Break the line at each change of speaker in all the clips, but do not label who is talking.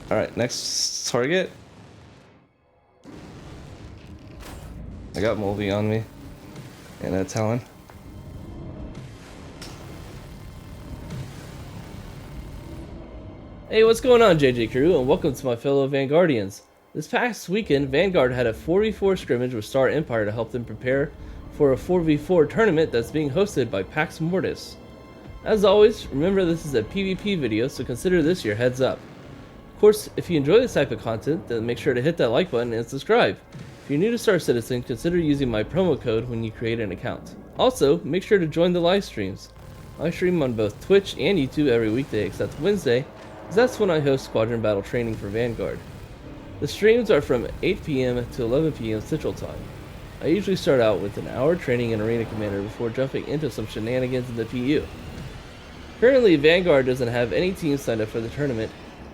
Alright, next target. I got Mulvey on me. And a Talon.
Hey, what's going on, JJ Crew, and welcome to my fellow Vanguardians. This past weekend, Vanguard had a 4v4 scrimmage with Star Empire to help them prepare for a 4v4 tournament that's being hosted by PAX Mortis. As always, remember this is a PvP video, so consider this your heads up. Of course, if you enjoy this type of content, then make sure to hit that like button and subscribe. If you're new to Star Citizen, consider using my promo code when you create an account. Also, make sure to join the live streams. I stream on both Twitch and YouTube every weekday except Wednesday, as that's when I host Squadron Battle Training for Vanguard. The streams are from 8 p.m. to 11 p.m. Central Time. I usually start out with an hour training in Arena Commander before jumping into some shenanigans in the PU. Currently, Vanguard doesn't have any teams signed up for the tournament,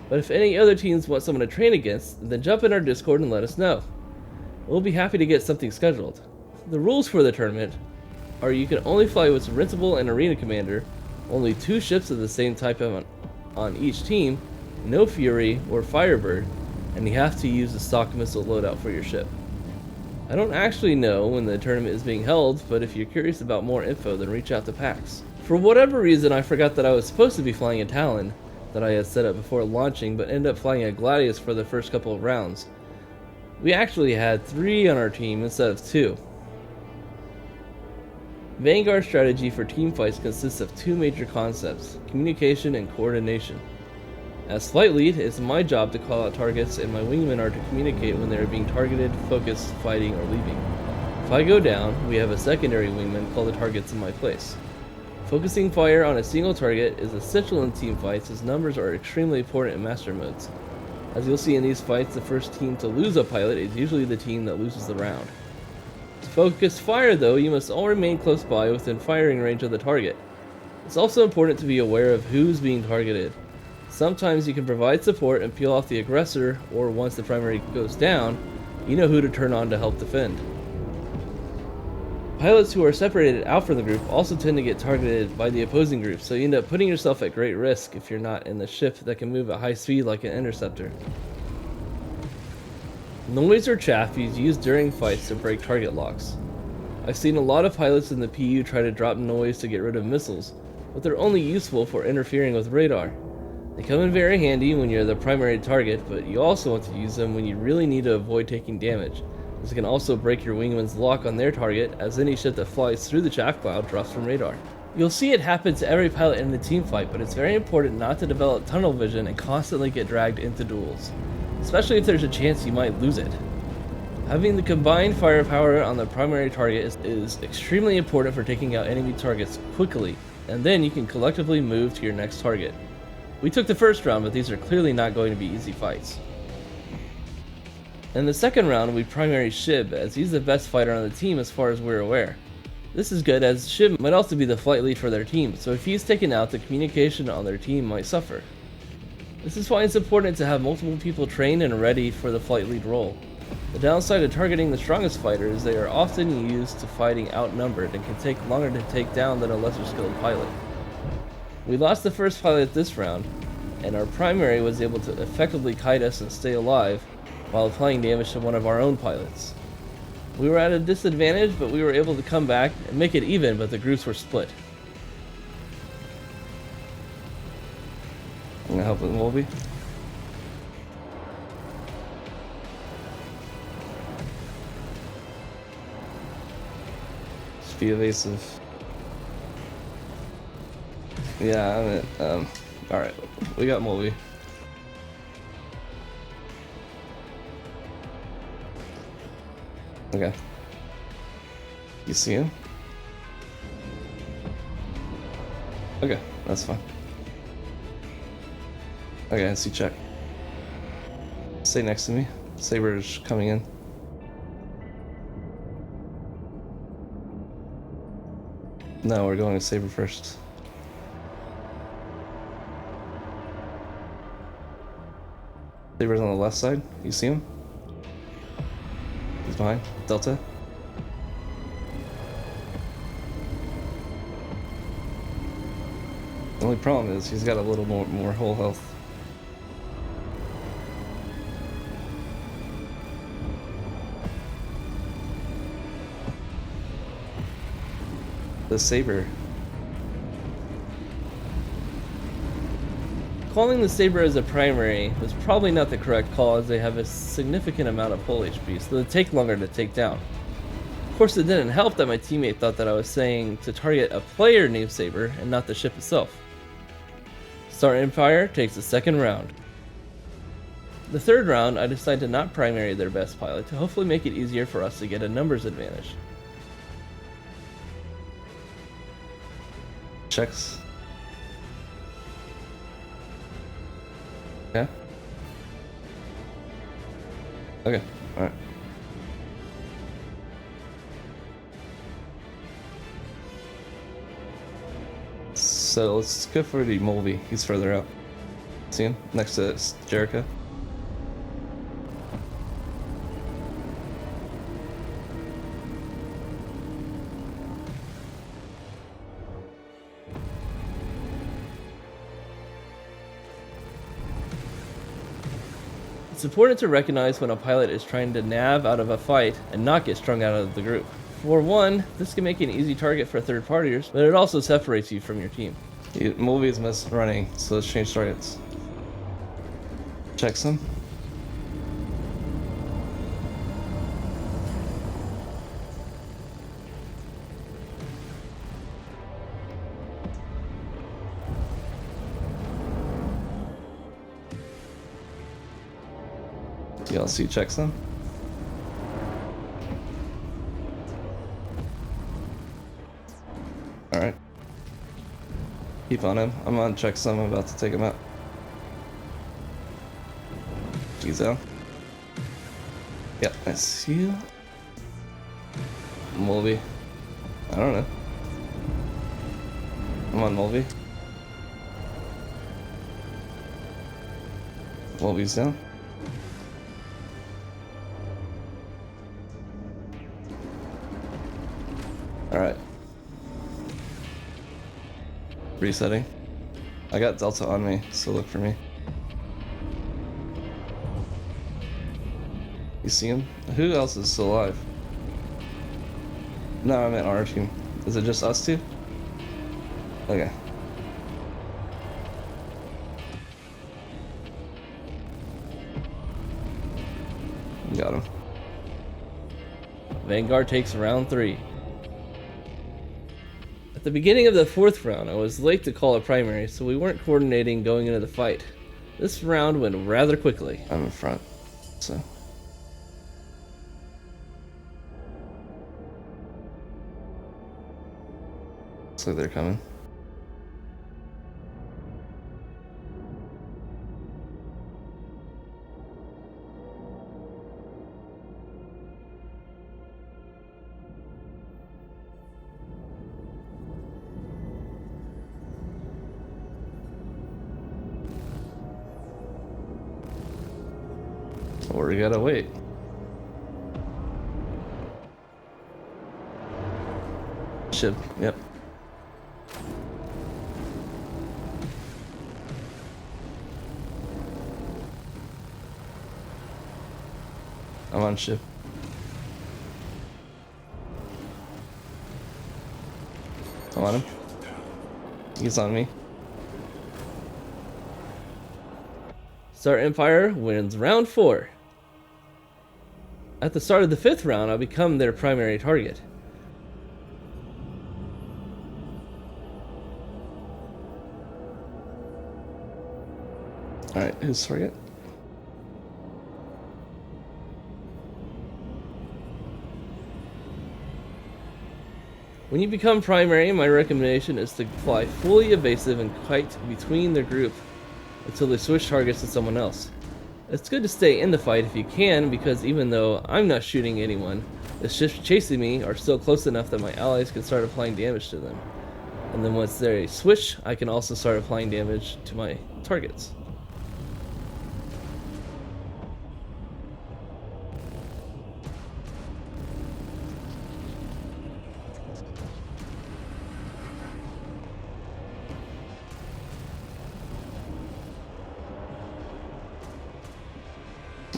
but if any other teams want someone to train against, then jump in our Discord and let us know. We'll be happy to get something scheduled. The rules for the tournament are you can only fly with Rentable and Arena Commander, only 2 ships of the same type on each team, no Fury or Firebird, and you have to use the stock missile loadout for your ship. I don't actually know when the tournament is being held, but if you're curious about more info, then reach out to PAX. For whatever reason, I forgot that I was supposed to be flying a Talon that I had set up before launching, but ended up flying a Gladius for the first couple of rounds. We actually had 3 on our team instead of 2. Vanguard strategy for teamfights consists of 2 major concepts, communication and coordination. As flight lead, it's my job to call out targets and my wingmen are to communicate when they are being targeted, focused, fighting, or leaving. If I go down, we have a secondary wingman call the targets in my place. Focusing fire on a single target is essential in teamfights as numbers are extremely important in master modes. As you'll see in these fights, the first team to lose a pilot is usually the team that loses the round. To focus fire though, you must all remain close by within firing range of the target. It's also important to be aware of who's being targeted. Sometimes you can provide support and peel off the aggressor, or once the primary goes down, you know who to turn on to help defend. Pilots who are separated out from the group also tend to get targeted by the opposing group, so you end up putting yourself at great risk if you're not in the ship that can move at high speed like an interceptor. Noise or chaff is used during fights to break target locks. I've seen a lot of pilots in the PU try to drop noise to get rid of missiles, but they're only useful for interfering with radar. They come in very handy when you're the primary target, but you also want to use them when you really need to avoid taking damage, as it can also break your wingman's lock on their target, as any ship that flies through the chaff cloud drops from radar. You'll see it happen to every pilot in the team fight, but it's very important not to develop tunnel vision and constantly get dragged into duels, especially if there's a chance you might lose it. Having the combined firepower on the primary target is extremely important for taking out enemy targets quickly, and then you can collectively move to your next target. We took the first round, but these are clearly not going to be easy fights. In the second round, we primary Shib, as he's the best fighter on the team as far as we're aware. This is good, as Shib might also be the flight lead for their team, so if he's taken out, the communication on their team might suffer. This is why it's important to have multiple people trained and ready for the flight lead role. The downside of targeting the strongest fighter is they are often used to fighting outnumbered and can take longer to take down than a lesser skilled pilot. We lost the first pilot this round, and our primary was able to effectively kite us and stay alive while applying damage to one of our own pilots. We were at a disadvantage, but we were able to come back and make it even, but the groups were split. I'm gonna help with Mulvey. Just be evasive. Yeah, alright, we got Mulvey. Okay. You see him? Okay, that's fine. Okay, I see check. Stay next to me. Sabre's coming in. No, we're going to Sabre first. Sabre's on the left side. You see him? He's behind. Delta. The only problem is he's got a little more whole health.
the Sabre.
Calling the Sabre as a primary was probably not the correct call, as they have a significant amount of hull HP, so they take longer to take down. Of course, it didn't help that my teammate thought that I was saying to target a player named Sabre and not the ship itself. Star Empire takes the second round. The third round, I decided to not primary their best pilot to hopefully make it easier for us to get a numbers advantage.
Checks. Yeah. Okay. All right. So let's go for the Mulvey. He's further out. See him next to Jericho.
It's important to recognize when a pilot is trying to nav out of a fight and not get strung out of the group. For one, this can make you an easy target for third partiers, but it also separates you from your team.
Mulvey is missed running, so let's change targets. Checks him. DLC checks him. Alright. Keep on him. I'm on check some. I'm about to take him out. He's out. Yep, I see you. Mulvey. I don't know. I'm on Mulvey. Mulvey's down. Alright. Resetting. I got Delta on me, so look for me. You see him? Who else is still alive? No, I meant our team. Is it just us two? Okay. Got him.
Vanguard takes round 3. At the beginning of the 4th round, I was late to call a primary, so we weren't coordinating going into the fight. This round went rather quickly.
I'm in front, so. Looks like they're coming. Or we gotta wait. Ship, yep. I'm on ship. I'm on him. He's on me.
Star Empire wins round 4. At the start of the 5th round, I become their primary target.
Alright, who's target?
When you become primary, my recommendation is to fly fully evasive and kite between the group until they switch targets to someone else. It's good to stay in the fight if you can, because even though I'm not shooting anyone, the ships chasing me are still close enough that my allies can start applying damage to them. And then once they switch, I can also start applying damage to my targets.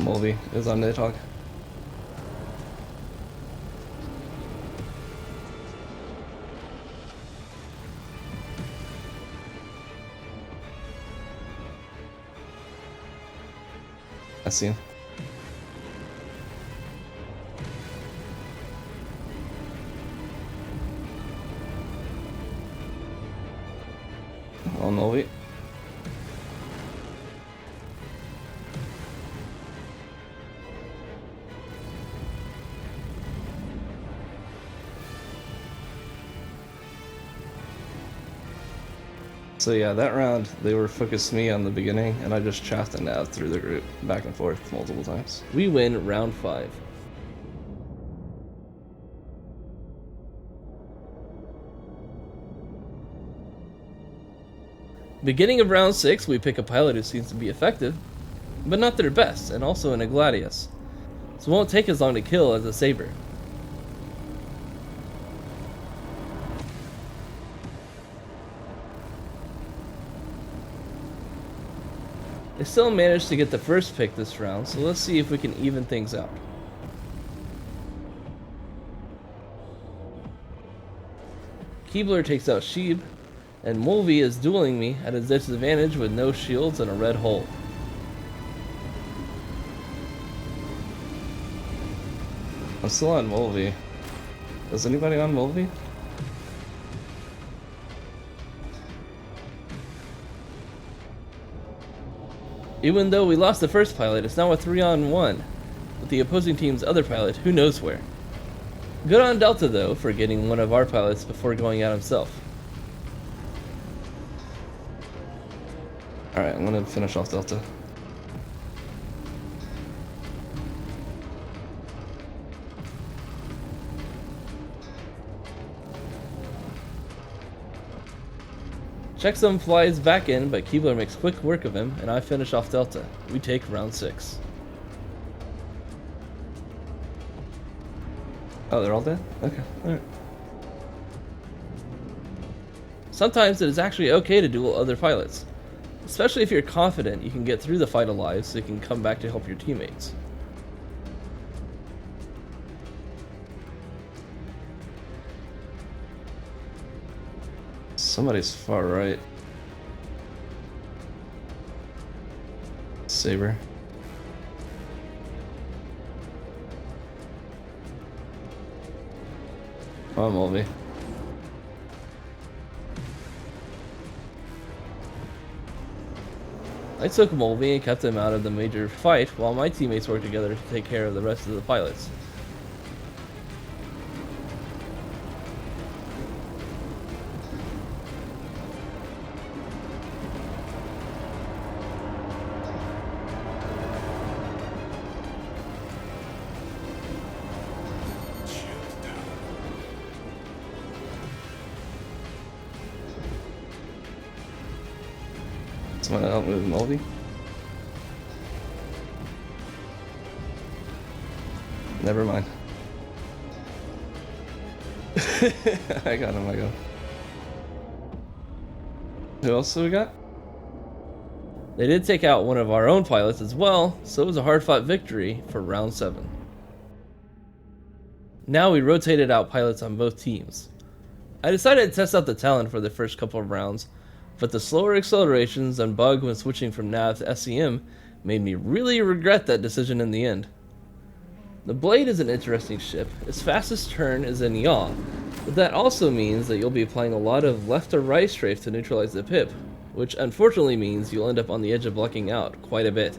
Mulvey is on Nidhogg. I see him. On Molby. So yeah, that round they were focused me on the beginning, and I just chaffed and nabbed through the group back and forth multiple times.
We win round 5. Beginning of round 6, we pick a pilot who seems to be effective, but not their best, and also in a Gladius. So it won't take as long to kill as a Sabre. They still managed to get the first pick this round, so let's see if we can even things out. Keebler takes out Sheeb, and Mulvey is dueling me at a disadvantage with no shields and a red hole.
I'm still on Mulvey. Is anybody on Mulvey?
Even though we lost the first pilot, it's now a 3-on-1 with the opposing team's other pilot who knows where. Good on Delta though for getting one of our pilots before going out himself.
Alright, I'm gonna finish off Delta.
Checksum flies back in, but Keebler makes quick work of him, and I finish off Delta. We take round 6.
Oh, they're all dead? Okay, alright.
Sometimes it is actually okay to duel other pilots, especially if you're confident you can get through the fight alive so you can come back to help your teammates.
Somebody's far right. Sabre. Oh, Mulvey.
I took Mulvey and kept him out of the major fight while my teammates worked together to take care of the rest of the pilots.
Someone help me with Mulvey? Never mind. I got him, I got him. Who else do we got?
They did take out one of our own pilots as well, so it was a hard-fought victory for round 7. Now we rotated out pilots on both teams. I decided to test out the Talon for the first couple of rounds, but the slower accelerations and bug when switching from nav to SCM made me really regret that decision in the end. The Blade is an interesting ship. Its fastest turn is in yaw, but that also means that you'll be applying a lot of left to right strafe to neutralize the pip, which unfortunately means you'll end up on the edge of blocking out quite a bit.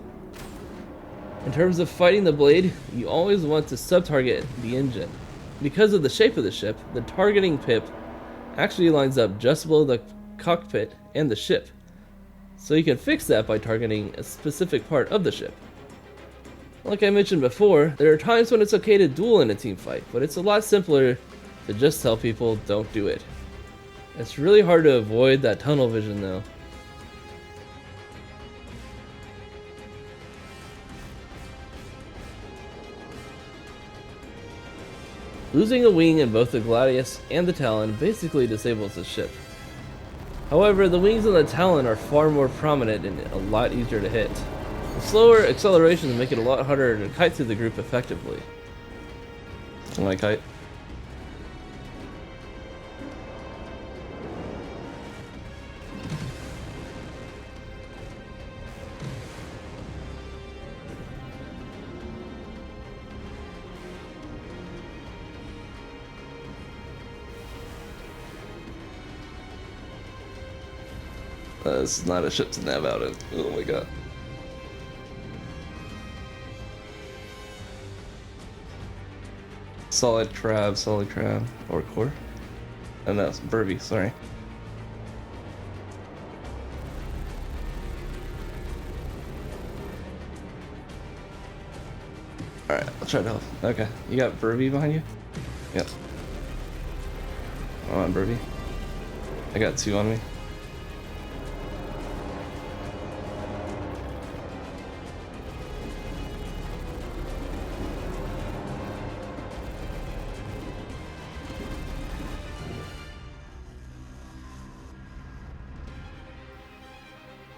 In terms of fighting the Blade, you always want to sub-target the engine. Because of the shape of the ship, the targeting pip actually lines up just below the cockpit and the ship, so you can fix that by targeting a specific part of the ship. Like I mentioned before, there are times when it's okay to duel in a team fight, but it's a lot simpler to just tell people don't do it. It's really hard to avoid that tunnel vision though. Losing a wing in both the Gladius and the Talon basically disables the ship. However, the wings on the Talon are far more prominent and a lot easier to hit. The slower accelerations make it a lot harder to kite through the group effectively.
My kite. This is not a ship to nav out in. Oh my god. Solid crab, or core. And that's Burby, sorry. Alright, I'll try to help. Okay, you got Burby behind you? Yep. Come on, Burby. I got 2 on me.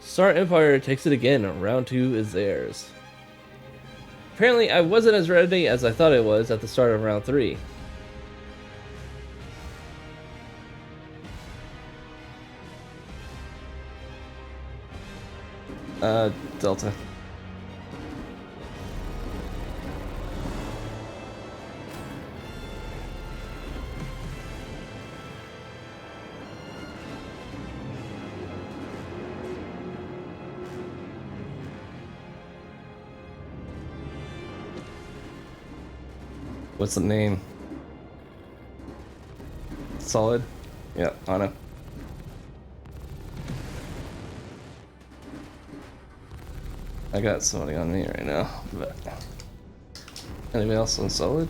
Star Empire takes it again. Round 2 is theirs. Apparently, I wasn't as ready as I thought I was at the start of round 3.
Delta. What's the name? Solid? Yeah, on it. I got somebody on me right now, but anybody else on solid?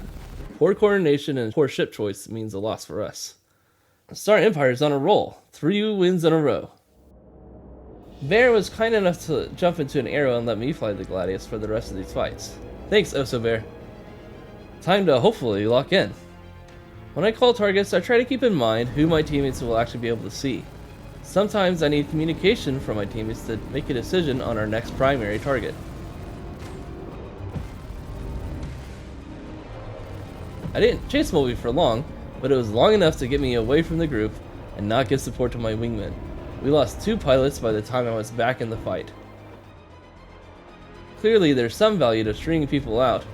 Poor coordination and poor ship choice means a loss for us. Star Empire's on a roll. 3 wins in a row. Bear was kind enough to jump into an arrow and let me fly the Gladius for the rest of these fights. Thanks, Oso Bear. Time to hopefully lock in. When I call targets, I try to keep in mind who my teammates will actually be able to see. Sometimes I need communication from my teammates to make a decision on our next primary target. I didn't chase Moby for long, but it was long enough to get me away from the group and not give support to my wingmen. We lost 2 pilots by the time I was back in the fight. Clearly, there's some value to stringing people out,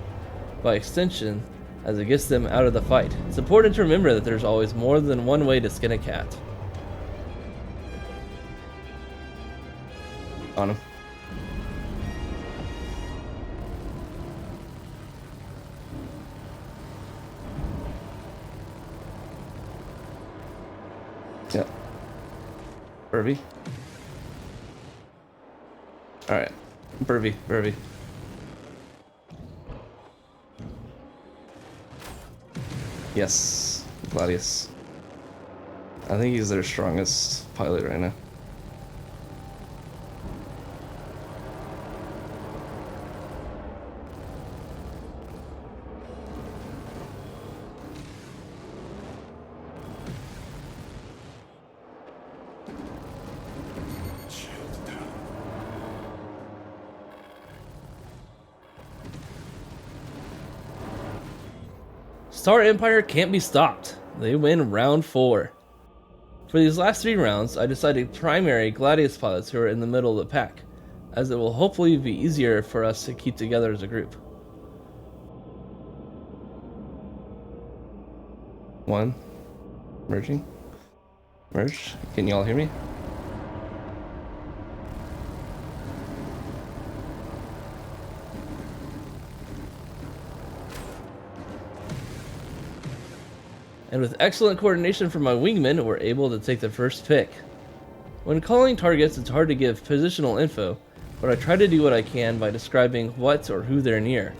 by extension, as it gets them out of the fight. It's important to remember that there's always more than one way to skin a cat.
On him. Yep. Burby. Alright. Burby. Yes. Gladius. I think he's their strongest pilot right now.
Star Empire can't be stopped. They win round 4. For these last 3 rounds, I decided primary Gladius pilots who are in the middle of the pack, as it will hopefully be easier for us to keep together as a group.
1. Merging. Merge. Can you all hear me?
And with excellent coordination from my wingmen, we're able to take the first pick. When calling targets, it's hard to give positional info, but I try to do what I can by describing what or who they're near.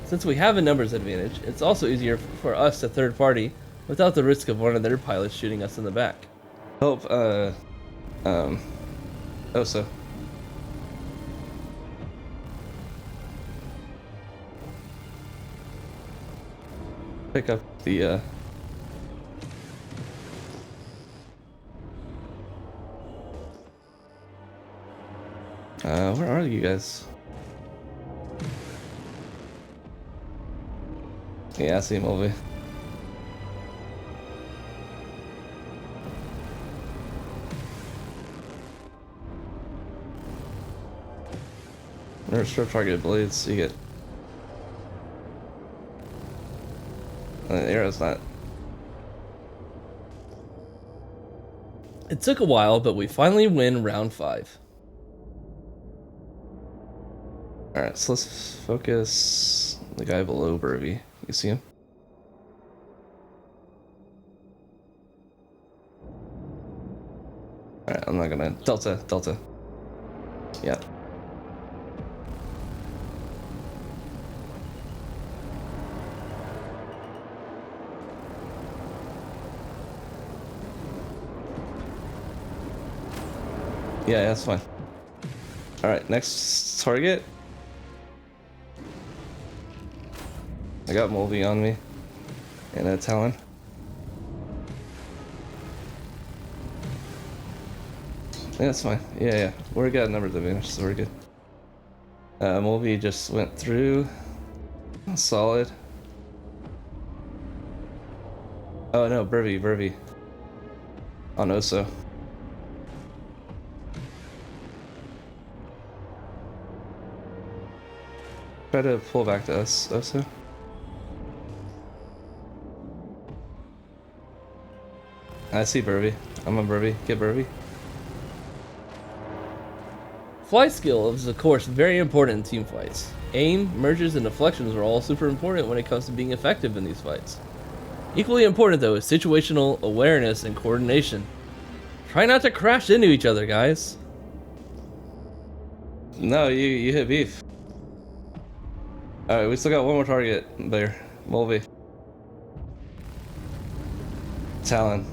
Since we have a numbers advantage, it's also easier for us to third party without the risk of one of their pilots shooting us in the back.
Help, Oso. Pick up the, where are you guys? Yeah, I see him over. There's strip targeted blades, so you get. The arrow's not.
It took a while, but we finally win round 5.
Alright, so let's focus the guy below Burvey. You see him? Alright, I'm not gonna... Delta. Yeah. Yeah, that's fine. Alright, next target. I got Moldy on me. And a Talon. Yeah, that's fine. Yeah. We got numbers advantage, so we're good. Moldy just went through. Solid. Oh no, Burvey. On Oso. Try to pull back to us, Oso. I see Burvey. I'm on Burvey. Get Burvey.
Flight skill is of course very important in team fights. Aim, merges, and deflections are all super important when it comes to being effective in these fights. Equally important though is situational awareness and coordination. Try not to crash into each other, guys.
No, you hit beef. Alright, we still got one more target there. Mulvey. Talon.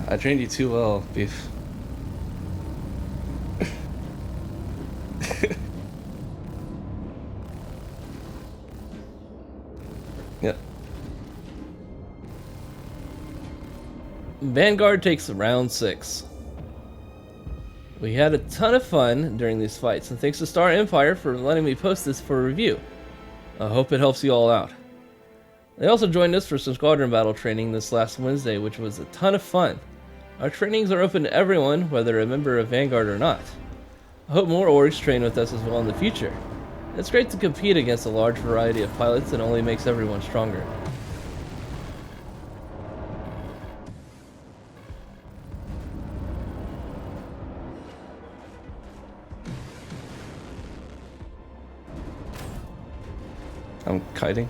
I trained you too well, beef. Yep.
Vanguard takes round 6. We had a ton of fun during these fights, and thanks to Star Empire for letting me post this for review. I hope it helps you all out. They also joined us for some squadron battle training this last Wednesday, which was a ton of fun. Our trainings are open to everyone, whether a member of Vanguard or not. I hope more orgs train with us as well in the future. It's great to compete against a large variety of pilots and only makes everyone stronger.
I'm kiting.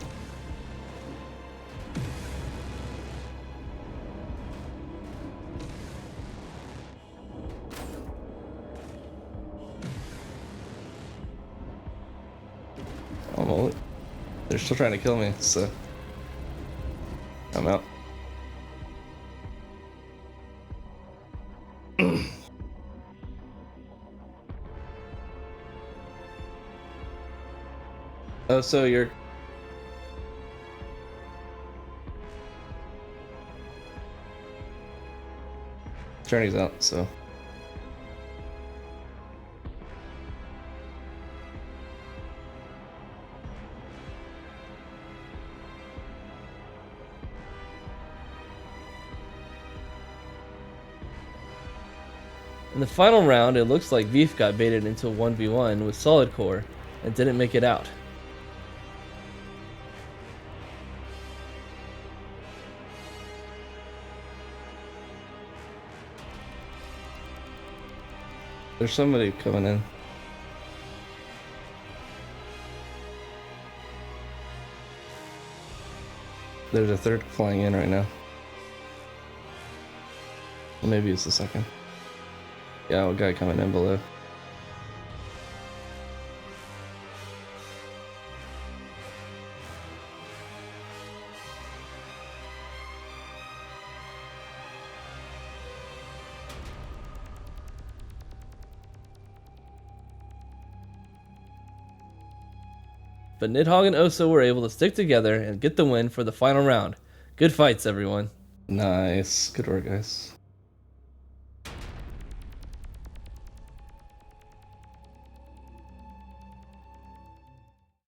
Oh, they're still trying to kill me, so I'm out. Oh, so you're... Journey's out, so...
In the final round, it looks like Beef got baited into a 1v1 with Solid Core and didn't make it out.
There's somebody coming in. There's a third flying in right now. Well, maybe it's the second. Yeah, a guy coming in below.
But Nidhogg and Oso were able to stick together and get the win for the final round. Good fights, everyone.
Nice. Good work, guys.